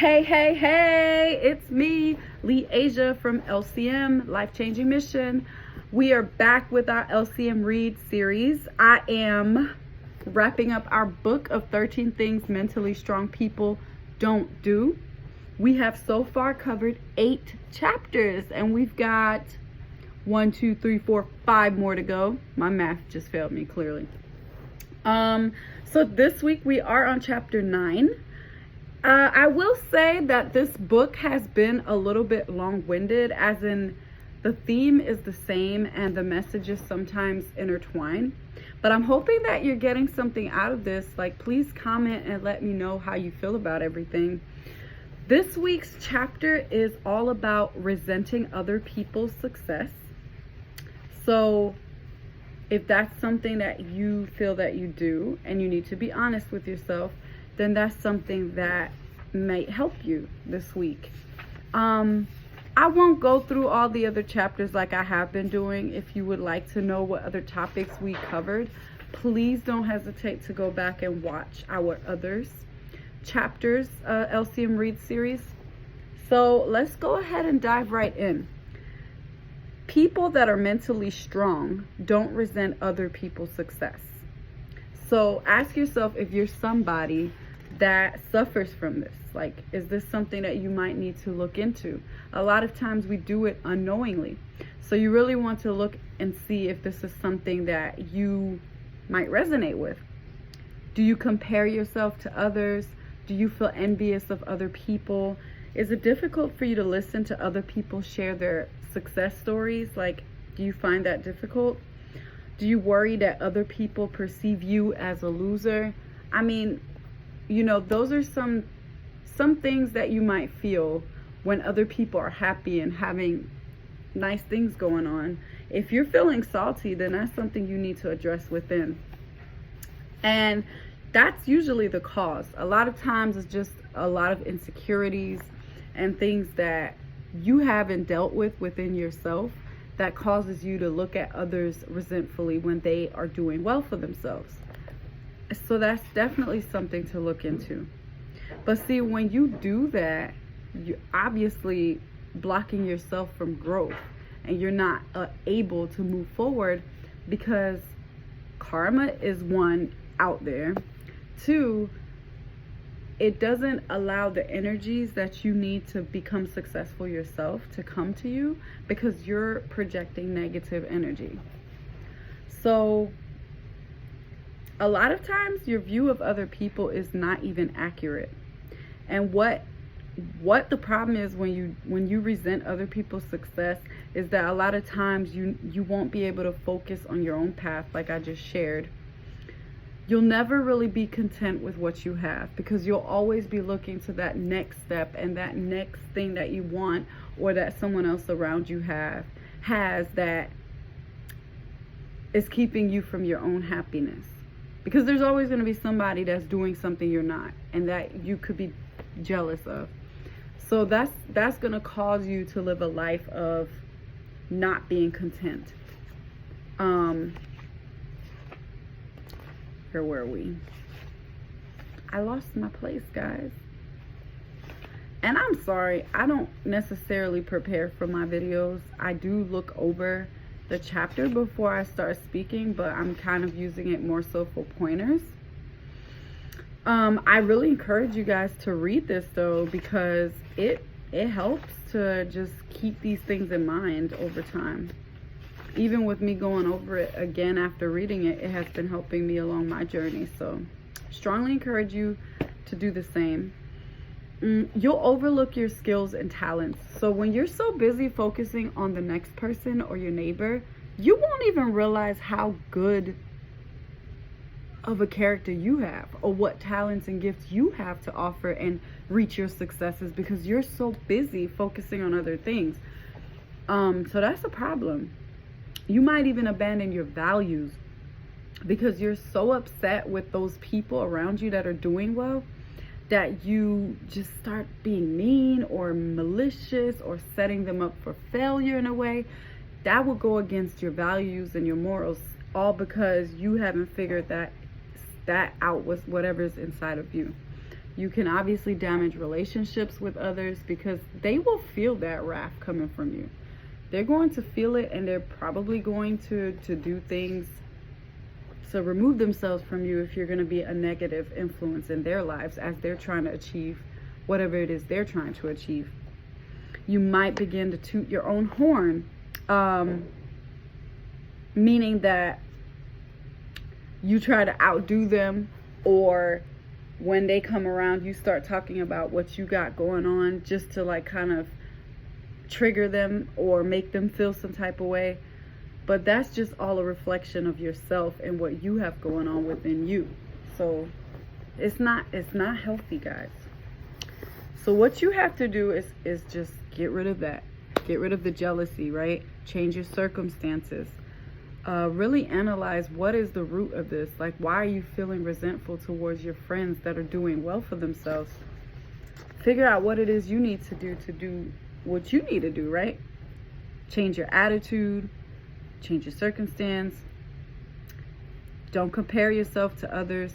Hey, it's me, Lee Asia from LCM, Life Changing Mission. We are back with our LCM Read series. I am wrapping up our book of 13 things mentally strong people don't do. We have so far covered 8 chapters and we've got 5 more to go. My math just failed me clearly. So this week we are on chapter 9. I will say that this book has been a little bit long-winded, as in the theme is the same and the messages sometimes intertwine. But I'm hoping that you're getting something out of this. Like, please comment and let me know how you feel about everything. This week's chapter is all about resenting other people's success. So if that's something that you feel that you do and you need to be honest with yourself, then that's something that might help you this week. I won't go through all the other chapters like I have been doing. If you would like to know what other topics we covered, please don't hesitate to go back and watch our others chapters, LCM Read series. So let's go ahead and dive right in. People that are mentally strong don't resent other people's success. So ask yourself if you're somebody that suffers from this. Like, is this something that you might need to look into? A lot of times we do it unknowingly. So you really want to look and see if this is something that you might resonate with. Do you compare yourself to others? Do you feel envious of other people? Is it difficult for you to listen to other people share their success stories? Like, do you find that difficult? Do you worry that other people perceive you as a loser? I mean, you know, those are some things that you might feel when other people are happy and having nice things going on. If you're feeling salty, then that's something you need to address within. And that's usually the cause. A lot of times it's just a lot of insecurities and things that you haven't dealt with within yourself that causes you to look at others resentfully when they are doing well for themselves. So that's definitely something to look into. But see, when you do that, you're obviously blocking yourself from growth and you're not able to move forward, because karma is one, out there. 2, it doesn't allow the energies that you need to become successful yourself to come to you, because you're projecting negative energy. So a lot of times your view of other people is not even accurate. And what the problem is when you resent other people's success is that a lot of times you won't be able to focus on your own path, like I just shared. You'll never really be content with what you have, because you'll always be looking to that next step and that next thing that you want, or that someone else around you has that is keeping you from your own happiness. Because there's always going to be somebody that's doing something you're not, and that you could be jealous of. So that's going to cause you to live a life of not being content. Where were we? I lost my place, guys. And I'm sorry, I don't necessarily prepare for my videos. I do look over the chapter before I start speaking, but I'm kind of using it more so for pointers. I really encourage you guys to read this though, because it helps to just keep these things in mind over time. Even with me going over it again after reading it, it has been helping me along my journey. So strongly encourage you to do the same. You'll overlook your skills and talents. So when you're so busy focusing on the next person or your neighbor, you won't even realize how good of a character you have, or what talents and gifts you have to offer and reach your successes, because you're so busy focusing on other things. So that's a problem. You might even abandon your values because you're so upset with those people around you that are doing well, that you just start being mean or malicious or setting them up for failure in a way that will go against your values and your morals, all because you haven't figured that out with whatever's inside of you. You can obviously damage relationships with others because they will feel that wrath coming from you. They're going to feel it, and they're probably going to do things to remove themselves from you if you're going to be a negative influence in their lives as they're trying to achieve whatever it is they're trying to achieve. You might begin to toot your own horn, meaning that you try to outdo them, or when they come around, you start talking about what you got going on just to like kind of trigger them or make them feel some type of way. But that's just all a reflection of yourself and what you have going on within you. So it's not healthy, guys. So what you have to do is just get rid of that. Get rid of the jealousy, right? Change your circumstances. Really analyze what is the root of this. Like, why are you feeling resentful towards your friends that are doing well for themselves? Figure out what it is you need to do what you need to do, right? Change your attitude, change your circumstance. Don't compare yourself to others.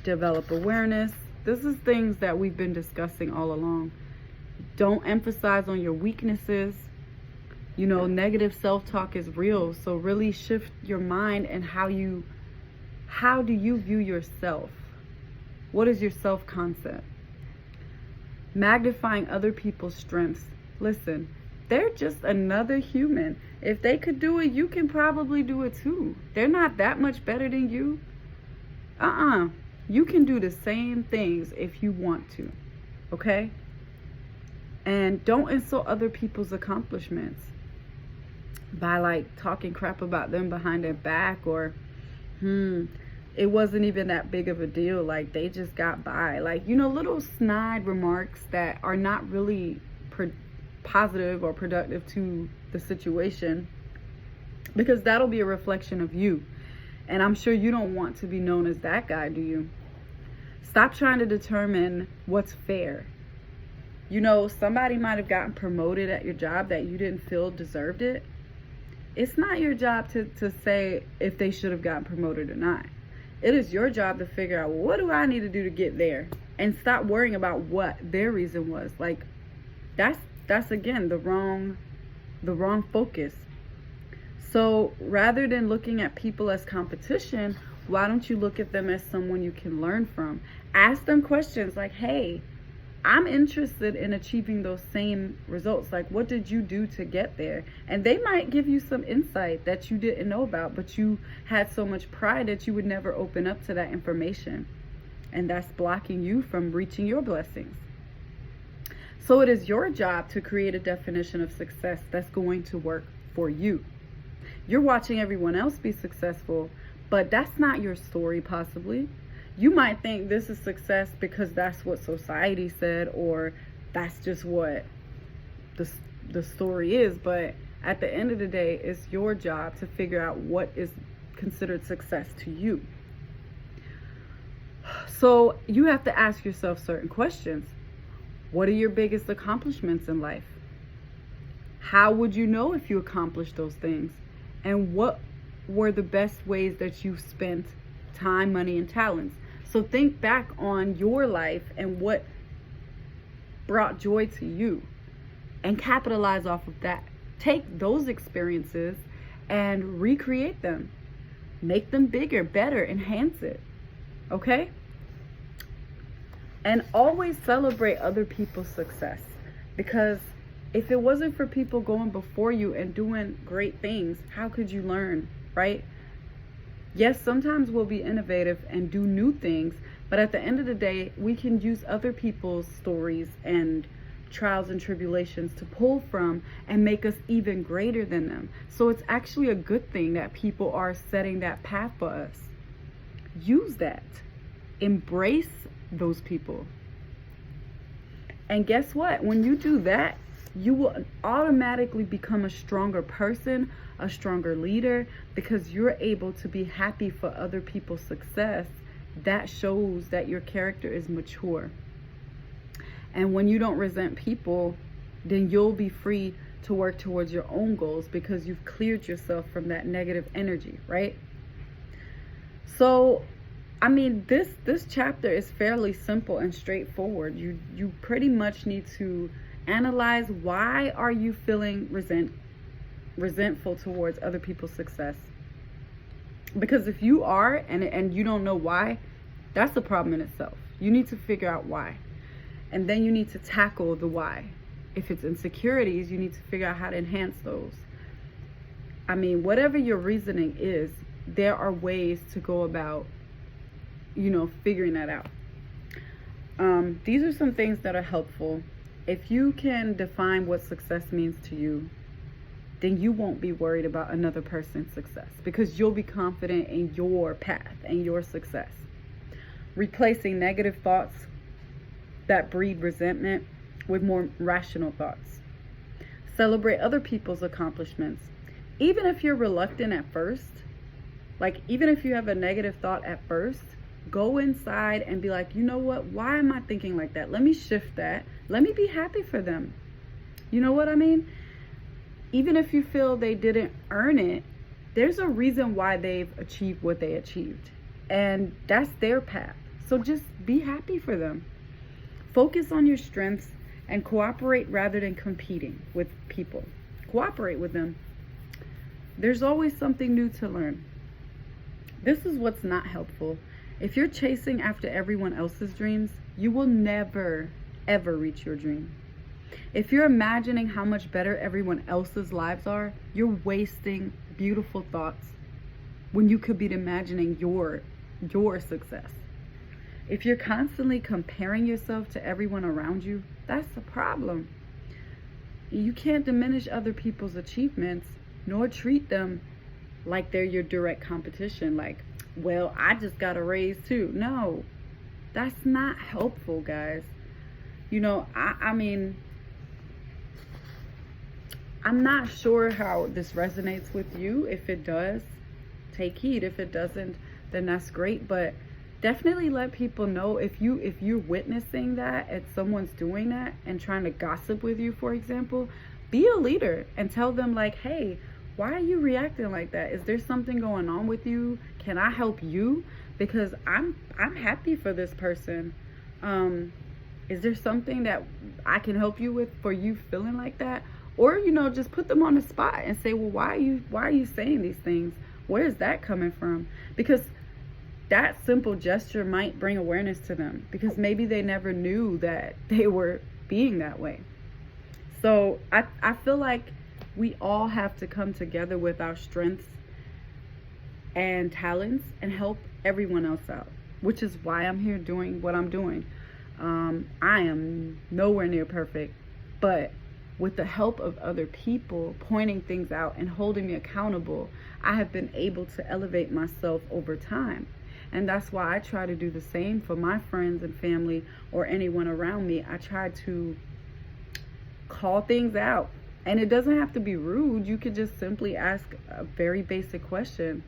Develop awareness. This is things that we've been discussing all along. Don't emphasize on your weaknesses. You know, negative self-talk is real. So really shift your mind and how do you view yourself? What is your self-concept? Magnifying other people's strengths. Listen, they're just another human. If they could do it, you can probably do it too. They're not that much better than you. You can do the same things if you want to. Okay? And don't insult other people's accomplishments by like talking crap about them behind their back, or it wasn't even that big of a deal, like they just got by. Like, you know, little snide remarks that are not really positive or productive to the situation, because that'll be a reflection of you. And I'm sure you don't want to be known as that guy, do you? Stop trying to determine what's fair. You know, somebody might have gotten promoted at your job that you didn't feel deserved it. It's not your job to say if they should have gotten promoted or not. It is your job to figure out, what do I need to do to get there? And stop worrying about what their reason was. Like, that's again the wrong focus. So rather than looking at people as competition, why don't you look at them as someone you can learn from? Ask them questions like, hey, I'm interested in achieving those same results. Like, what did you do to get there? And they might give you some insight that you didn't know about, but you had so much pride that you would never open up to that information. And that's blocking you from reaching your blessings. So it is your job to create a definition of success that's going to work for you. You're watching everyone else be successful, but that's not your story, possibly. You might think this is success because that's what society said, or that's just what the story is. But at the end of the day, it's your job to figure out what is considered success to you. So you have to ask yourself certain questions. What are your biggest accomplishments in life? How would you know if you accomplished those things? And what were the best ways that you've spent time, money, and talents? So think back on your life and what brought joy to you, and capitalize off of that. Take those experiences and recreate them. Make them bigger, better, enhance it. Okay? And always celebrate other people's success, because if it wasn't for people going before you and doing great things, how could you learn, right? Yes, sometimes we'll be innovative and do new things, but at the end of the day, we can use other people's stories and trials and tribulations to pull from and make us even greater than them. So it's actually a good thing that people are setting that path for us. Use that. Embrace those people. And guess what? When you do that, you will automatically become a stronger person, a stronger leader, because you're able to be happy for other people's success. That shows that your character is mature. And when you don't resent people, then you'll be free to work towards your own goals, because you've cleared yourself from that negative energy, right? So I mean, this chapter is fairly simple and straightforward. You pretty much need to analyze, why are you feeling resentful towards other people's success? Because if you are, and you don't know why, that's a problem in itself. You need to figure out why. And then you need to tackle the why. If it's insecurities, you need to figure out how to enhance those. I mean, whatever your reasoning is, there are ways to go about, figuring that out. These are some things that are helpful. If you can define what success means to you, then you won't be worried about another person's success, because you'll be confident in your path and your success. Replacing negative thoughts that breed resentment with more rational thoughts. Celebrate other people's accomplishments. Even if you're reluctant at first, even if you have a negative thought at first, go inside and be like, you know what? Why am I thinking like that? Let me shift that. Let me be happy for them. You know what I mean? Even if you feel they didn't earn it, there's a reason why they've achieved what they achieved. And that's their path. So just be happy for them. Focus on your strengths and cooperate rather than competing with people. Cooperate with them. There's always something new to learn. This is what's not helpful. If you're chasing after everyone else's dreams, you will never, ever reach your dream. If you're imagining how much better everyone else's lives are, you're wasting beautiful thoughts when you could be imagining your success. If you're constantly comparing yourself to everyone around you, that's a problem. You can't diminish other people's achievements, nor treat them like they're your direct competition. Like, well, I just got a raise too. No, that's not helpful, guys. I mean, I'm not sure how this resonates with you. If it does, take heed. If it doesn't, then that's great. But definitely let people know if you're witnessing that, and someone's doing that and trying to gossip with you, for example. Be a leader and tell them, like, hey, why are you reacting like that? Is there something going on with you? Can I help you? Because I'm happy for this person. Is there something that I can help you with for you feeling like that? Or, just put them on the spot and say, well, why are you saying these things? Where is that coming from? Because that simple gesture might bring awareness to them, because maybe they never knew that they were being that way. So I feel like we all have to come together with our strengths and talents and help everyone else out, which is why I'm here doing what I'm doing. I am nowhere near perfect, but with the help of other people pointing things out and holding me accountable, I have been able to elevate myself over time. And that's why I try to do the same for my friends and family or anyone around me. I try to call things out. And it doesn't have to be rude. You could just simply ask a very basic question.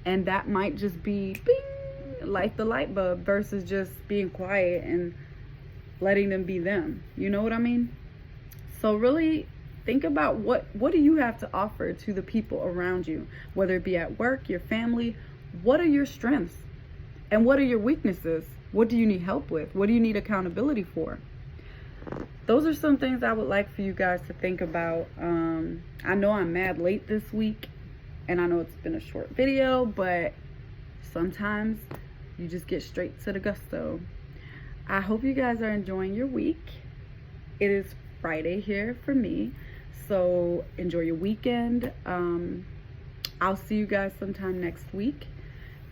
And that might just be bing, like the light bulb, versus just being quiet and letting them be them. You know what I mean? So really think about what do you have to offer to the people around you, whether it be at work, your family. What are your strengths? And what are your weaknesses? What do you need help with? What do you need accountability for? Those are some things I would like for you guys to think about. I know I'm mad late this week, and I know it's been a short video, but sometimes you just get straight to the gusto. I hope you guys are enjoying your week. It is Friday here for me, so enjoy your weekend. I'll see you guys sometime next week,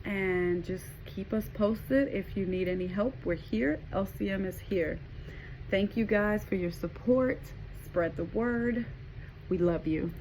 and just keep us posted. If you need any help, we're here. LCM is here. Thank you guys for your support. Spread the word. We love you.